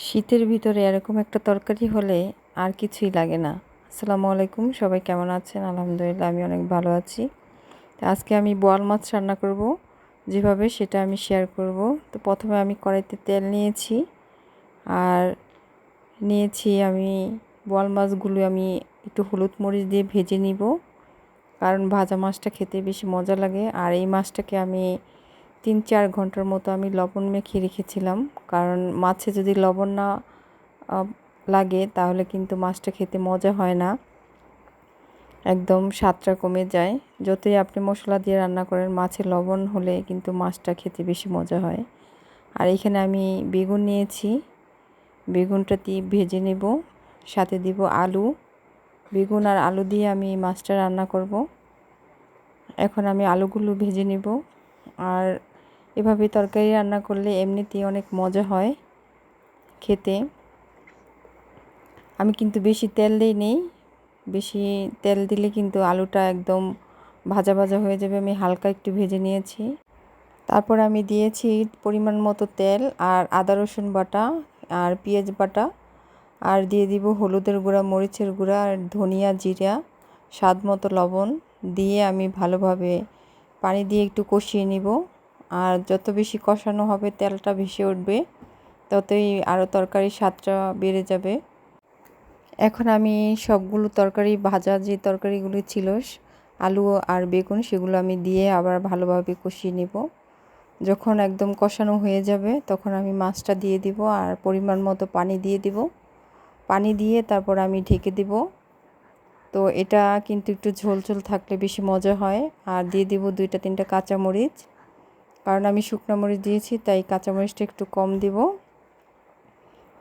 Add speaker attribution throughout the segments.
Speaker 1: শীতের ভিতরে এরকম একটা তরকারি হলে আর কিছুই লাগে না। আসসালামু আলাইকুম, সবাই কেমন আছেন? আলহামদুলিল্লাহ আমি অনেক ভালো আছি। তো আজকে আমি বোয়াল মাছ রান্না করব, যেভাবে সেটা আমি শেয়ার করব। তো প্রথমে আমি কড়াইতে তেল নিয়েছি, আর নিয়েছি আমি বোয়াল মাছগুলো আমি একটু হলুদ মরিচ দিয়ে ভেজে নিব, কারণ ভাজা মাছটা খেতে বেশি মজা লাগে। আর এই মাছটাকে আমি 3-4 ঘন্টার মতো আমি লবণ মেখে রেখেছিলাম, কারণ মাছে যদি লবণ না লাগে তাহলে কিন্তু মাছটা খেতে মজা হয় না, একদম স্বাদটা কমে যায়। যতই আপনি মশলা দিয়ে রান্না করেন, মাছে লবণ হলে কিন্তু মাছটা খেতে বেশি মজা হয়। আর এখানে আমি বেগুন নিয়েছি, বেগুনটা দিয়ে ভেজে নেব, সাথে দিব আলু। বেগুন আর আলু দিয়ে আমি মাছটা রান্না করব। এখন আমি আলুগুলো ভেজে নেব। আর এভাবে তরকারি রান্না করলে এমনিতেই অনেক মজা হয় খেতে। আমি কিন্তু বেশি তেল দিই নেই, বেশি তেল দিলে কিন্তু আলুটা একদম ভাজা ভাজা হয়ে যাবে। আমি হালকা একটু ভেজে নিয়েছি। তারপর আমি দিয়েছি পরিমাণ মতো তেল, আর আদা রসুন বাটা, আর পেঁয়াজ বাটা, আর দিয়ে দিব হলুদের গুঁড়া, মরিচের গুঁড়া, আর ধনিয়া জিরা, স্বাদ মতো লবণ দিয়ে আমি ভালোভাবে পানি দিয়ে একটু কষিয়ে নিব। আর যত বেশি কষানো হবে, তেলটা ভেসে উঠবে, ততই আরও তরকারির স্বাদটা বেড়ে যাবে। এখন আমি সবগুলো তরকারি, ভাজা যে তরকারিগুলো ছিল, আলু আর বেগুন, সেগুলো আমি দিয়ে আবার ভালোভাবে কষিয়ে নেব। যখন একদম কষানো হয়ে যাবে তখন আমি মাছটা দিয়ে দিব, আর পরিমাণ মতো পানি দিয়ে দিব। পানি দিয়ে তারপর আমি ঢেকে দিব। তো এটা কিন্তু একটু ঝোল ঝোল থাকলে বেশি মজা হয়। আর দিয়ে দিব 2-3টা কাঁচামরিচ, কারণ আমি শুকনো মরিচ দিয়েছি, তাই কাঁচামরিচটা একটু কম দিব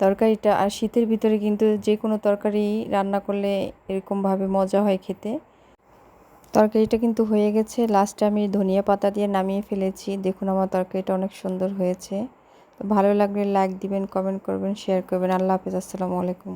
Speaker 1: তরকারিটা। আর শীতের ভিতরে কিন্তু যে কোনো তরকারি রান্না করলে এরকমভাবে মজা হয় খেতে। তরকারিটা কিন্তু হয়ে গেছে, লাস্টে আমি ধনিয়া পাতা দিয়ে নামিয়ে ফেলেছি। দেখুন আমার তরকারিটা অনেক সুন্দর হয়েছে। তো ভালো লাগলে লাইক দিবেন, কমেন্ট করবেন, শেয়ার করবেন। আল্লাহ হাফেজ, আসসালামু আলাইকুম।